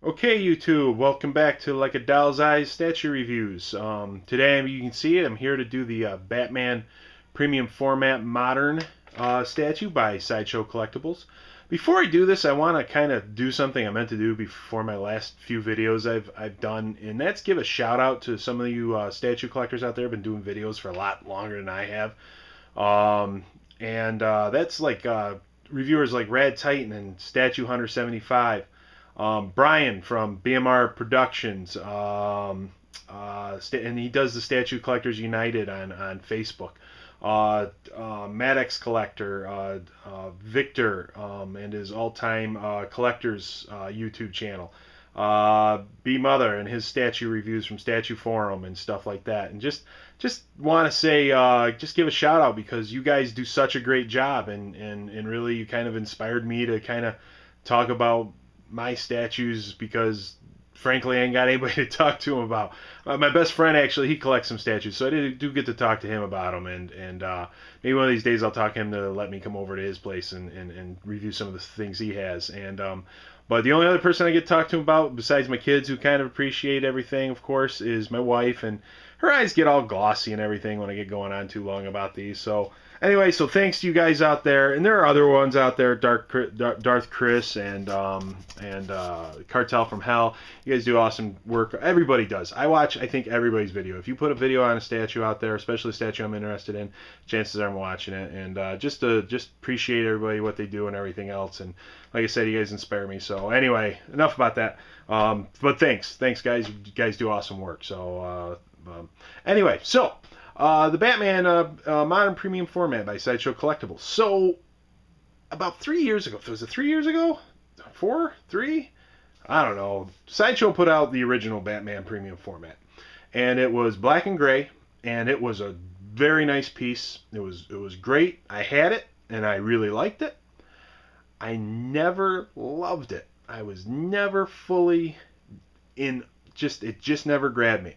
Okay, YouTube, welcome back to Like a Doll's Eyes statue reviews. Today, you can see it, I'm here to do the Batman Premium Format Modern statue by Sideshow Collectibles. Before I do this, I want to kind of do something I meant to do before my last few videos I've done, and that's give a shout out to some of you statue collectors out there who've been doing videos for a lot longer than I have. That's like reviewers like Rad Titan and Statue Hunter 75. Brian from BMR Productions, and he does the Statue Collectors United on Facebook. Maddox Collector, Victor, and his all-time collectors YouTube channel. B Mother and his statue reviews from Statue Forum and stuff like that. And just want to say, just give a shout out because you guys do such a great job, and really you kind of inspired me to kind of talk about my statues because frankly I ain't got anybody to talk to him about. My best friend actually, he collects some statues, so I do get to talk to him about them, and maybe one of these days I'll talk to him to let me come over to his place and review some of the things he has. But the only other person I get to talk to him about, besides my kids who kind of appreciate everything, of course, is my wife, and her eyes get all glossy and everything when I get going on too long about these. So anyway, so thanks to you guys out there, and there are other ones out there, Darth Chris and Cartel from Hell. You guys do awesome work. Everybody does. I think everybody's video. If you put a video on a statue out there, especially a statue I'm interested in, chances are I'm watching it, and just appreciate everybody, what they do and everything else. And like I said, you guys inspire me. So anyway, enough about that. But thanks guys. You guys do awesome work. So anyway, so. The Batman Modern Premium Format by Sideshow Collectibles. So, about 3 years ago, was it 3 years ago? 4? 3? I don't know. Sideshow put out the original Batman Premium Format. And it was black and gray, and it was a very nice piece. It was great. I had it, and I really liked it. I never loved it. I was never fully in, it just never grabbed me.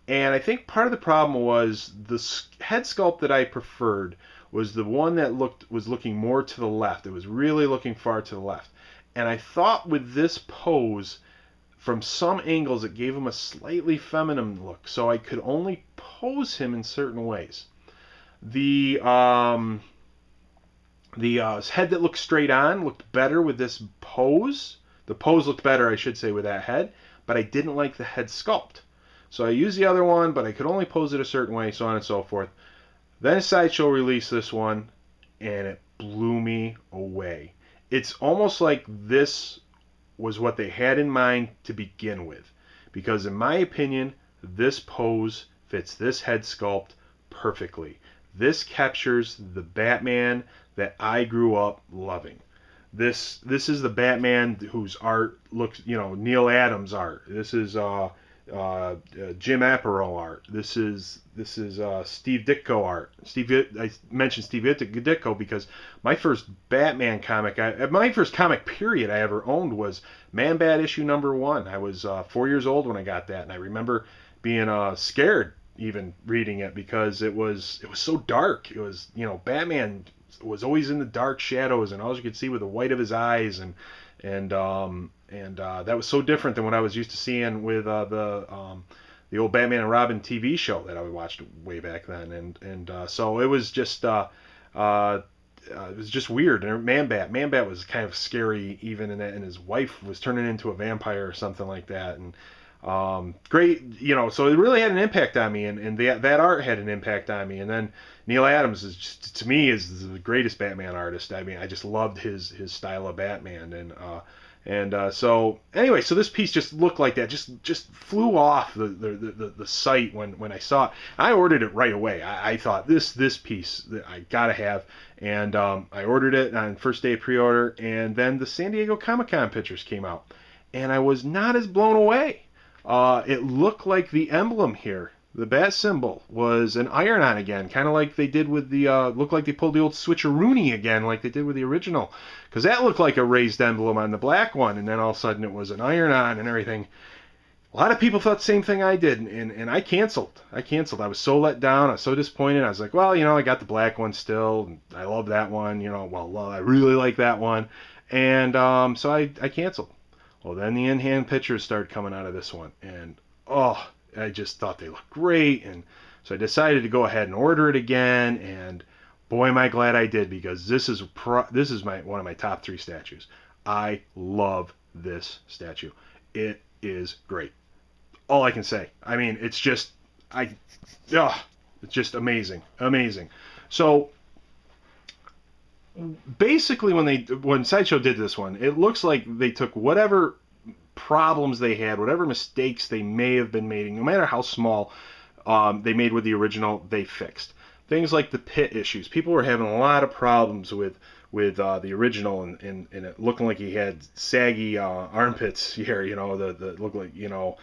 And I think part of the problem was the head sculpt that I preferred was the one that was looking more to the left. It was really looking far to the left. And I thought with this pose, from some angles, it gave him a slightly feminine look. So I could only pose him in certain ways. The head that looked straight on looked better with this pose. The pose looked better, I should say, with that head. But I didn't like the head sculpt. So I used the other one, but I could only pose it a certain way, so on and so forth. Then Sideshow released this one, and it blew me away. It's almost like this was what they had in mind to begin with. Because in my opinion, this pose fits this head sculpt perfectly. This captures the Batman that I grew up loving. This is the Batman whose art looks, Neil Adams art. This is Jim Aparo art. This is Steve Ditko art. I mentioned Steve Ditko because my first Batman comic, my first comic period I ever owned was Man Bat issue #1. I was 4 years old when I got that, and I remember being scared even reading it because it was so dark. It was, Batman was always in the dark shadows, and all you could see were the white of his eyes, and that was so different than what I was used to seeing with the old Batman and Robin TV show that I watched way back then, so it was just weird. And Man Bat was kind of scary even in that, and his wife was turning into a vampire or something like that, and great, so it really had an impact on me, and that art had an impact on me. And then Neil Adams is just, to me, is the greatest Batman artist. I mean, I just loved his style of Batman, so anyway, so this piece just looked like that, just flew off the site when I saw it. I ordered it right away. I thought this piece that I gotta have, and I ordered it on first day of pre-order, and then the San Diego Comic-Con pictures came out, and I was not as blown away. It looked like the emblem here, the bat symbol, was an iron-on again, kind of like they did with the, looked like they pulled the old switcheroony again, like they did with the original, because that looked like a raised emblem on the black one, and then all of a sudden it was an iron-on and everything. A lot of people thought the same thing I did, and I canceled. I was so let down. I was so disappointed. I was like, well, I got the black one still, and I love that one, well, I really like that one, and so I canceled. Well, then the in-hand pictures started coming out of this one, and oh, I just thought they looked great, and so I decided to go ahead and order it again, and boy, am I glad I did, because this is one of my top 3 statues. I love this statue. It is great. All I can say. I mean, it's just it's just amazing, amazing. So basically, when Sideshow did this one, it looks like they took whatever problems they had, whatever mistakes they may have been making, no matter how small, they made with the original, they fixed. Things like the pit issues. People were having a lot of problems with the original, and it looking like he had saggy armpits here. You know, the looked like, you know,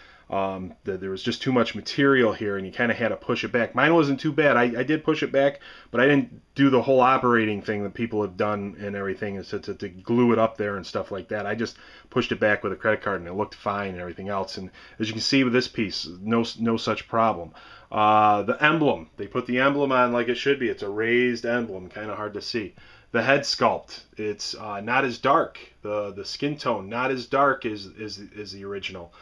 there was just too much material here, and you kind of had to push it back. Mine wasn't too bad. I did push it back, but I didn't do the whole operating thing that people have done and everything, is to glue it up there and stuff like that. I just pushed it back with a credit card, and it looked fine and everything else. And as you can see with this piece, no such problem. The emblem, they put the emblem on like it should be. It's a raised emblem, kind of hard to see. The head sculpt, it's not as dark. The skin tone, not as dark as the original.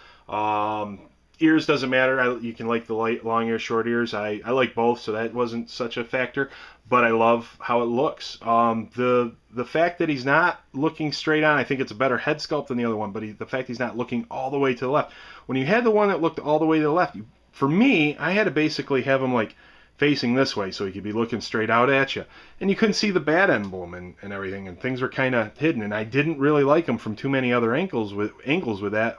Ears doesn't matter. You can like the long ears, short ears. I like both, so that wasn't such a factor. But I love how it looks. The fact that he's not looking straight on, I think it's a better head sculpt than the other one. But the fact he's not looking all the way to the left. When you had the one that looked all the way to the left, for me, I had to basically have him like facing this way so he could be looking straight out at you, and you couldn't see the bat emblem and everything, and things were kind of hidden. And I didn't really like him from too many other angles with that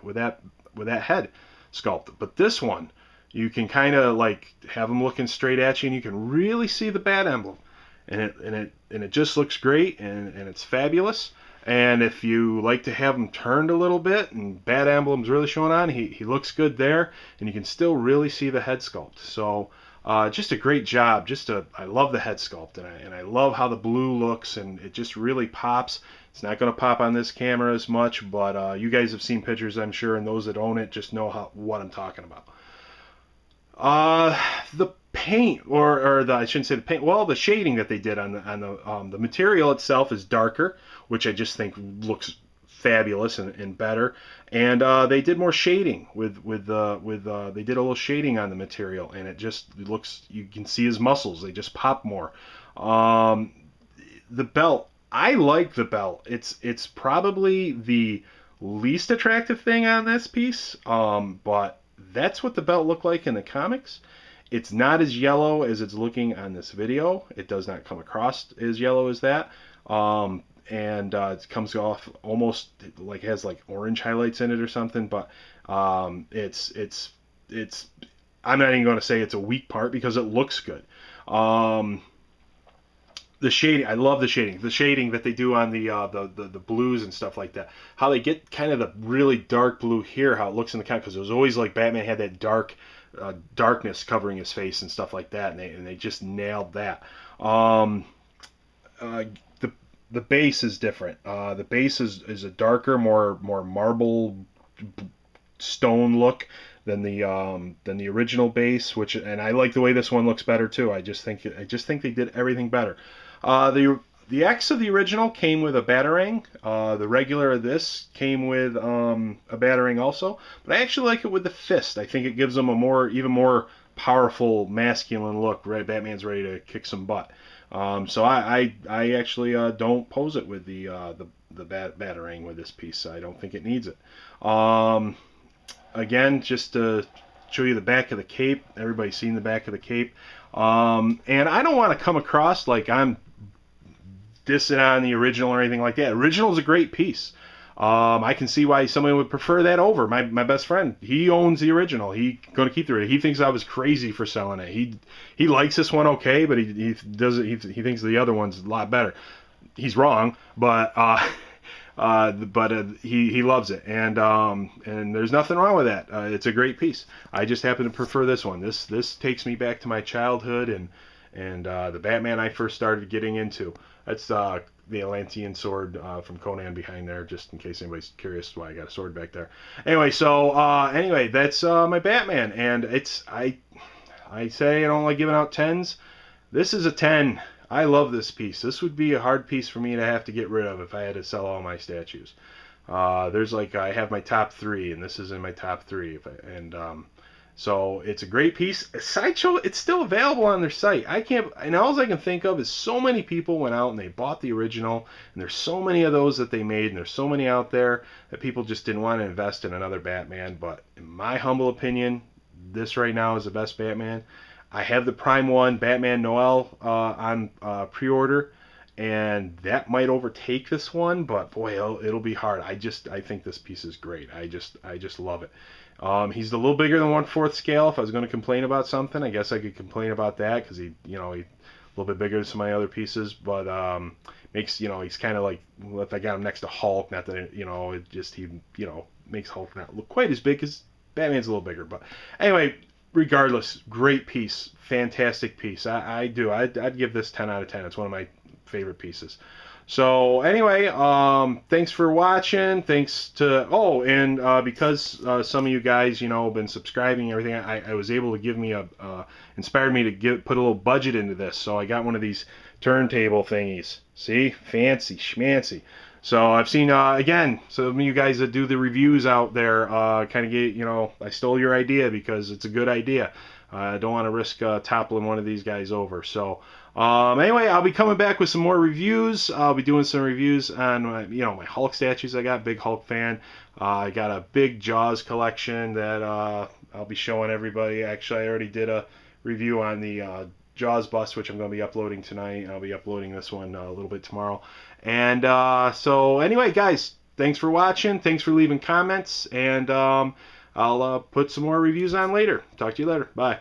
head sculpt. But this one, you can kind of like have him looking straight at you, and you can really see the bat emblem, and it just looks great, and it's fabulous. And if you like to have him turned a little bit and bat emblem's really showing on, he looks good there, and you can still really see the head sculpt. So just a great job. I love the head sculpt, and I love how the blue looks, and it just really pops. It's not going to pop on this camera as much, but you guys have seen pictures, I'm sure, and those that own it just know what I'm talking about. The paint, or I shouldn't say the paint. Well, the shading that they did on the material itself is darker, which I just think looks fabulous and better. And they did more shading they did a little shading on the material, and it looks, you can see his muscles. They just pop more. The belt, I like the belt. It's probably the least attractive thing on this piece, but that's what the belt looked like in the comics. It's not as yellow as it's looking on this video. It does not come across as yellow as that. It comes off almost like it has like orange highlights in it or something, but it's I'm not even going to say it's a weak part because it looks good. The shading, I love the shading. The shading that they do on the blues and stuff like that. How they get kind of the really dark blue here, how it looks in the comic, because it was always like Batman had that darkness covering his face and stuff like that, and they just nailed that. The base is different. The base is a darker, more marble stone look than the original base, and I like the way this one looks better too. I just think they did everything better. The X of the original came with a Batarang. The regular of this came with a Batarang also, but I actually like it with the fist. I think it gives them even more powerful, masculine look. Right, Batman's ready to kick some butt. So I actually don't pose it with the Batarang with this piece. I don't think it needs it. Again, just to show you the back of the cape. Everybody's seen the back of the cape. And I don't want to come across like I'm dissing on the original or anything like that. Original is a great piece. I can see why somebody would prefer that over. My best friend, he owns the original. He's going to keep the original. He thinks I was crazy for selling it. He likes this one okay, but he thinks the other one's a lot better. He's wrong, but he loves it, and there's nothing wrong with that. It's a great piece. I just happen to prefer this one. This takes me back to my childhood and the Batman I first started getting into. That's the Atlantean sword from Conan behind there, just in case anybody's curious why I got a sword back there. Anyway, that's my Batman, and I say I don't like giving out 10s. This is a 10. I love this piece. This would be a hard piece for me to have to get rid of if I had to sell all my statues. There's like I have my top three, and this is in my top three. So it's a great piece. Sideshow, it's still available on their site. I can't, and all I can think of is so many people went out and they bought the original, and there's so many of those that they made, and there's so many out there that people just didn't want to invest in another Batman. But in my humble opinion, this right now is the best Batman. I have the Prime One Batman Noel on pre-order, and that might overtake this one, but boy, it'll be hard. I think this piece is great. I just love it. He's a little bigger than 1/4 scale. If I was going to complain about something, I guess I could complain about that because he a little bit bigger than some of my other pieces, but makes he's kind of like if I got him next to Hulk, not that it just he makes Hulk not look quite as big because Batman's a little bigger. But anyway, regardless, great piece, fantastic piece. I'd give this 10 out of 10. It's one of my favorite pieces. So anyway, thanks for watching. Thanks to and because some of you guys have been subscribing and everything, I was able to give me inspired me to put a little budget into this. So I got one of these turntable thingies. See, fancy schmancy. So I've seen again some of you guys that do the reviews out there kind of get I stole your idea because it's a good idea. I don't want to risk toppling one of these guys over. So anyway, I'll be coming back with some more reviews. I'll be doing some reviews on my Hulk statues. I got big Hulk fan. I got a big Jaws collection that I'll be showing everybody. Actually, I already did a review on the Jaws bust, which I'm going to be uploading tonight. I'll be uploading this one a little bit tomorrow. And so anyway, guys, thanks for watching. Thanks for leaving comments. And I'll put some more reviews on later. Talk to you later. Bye.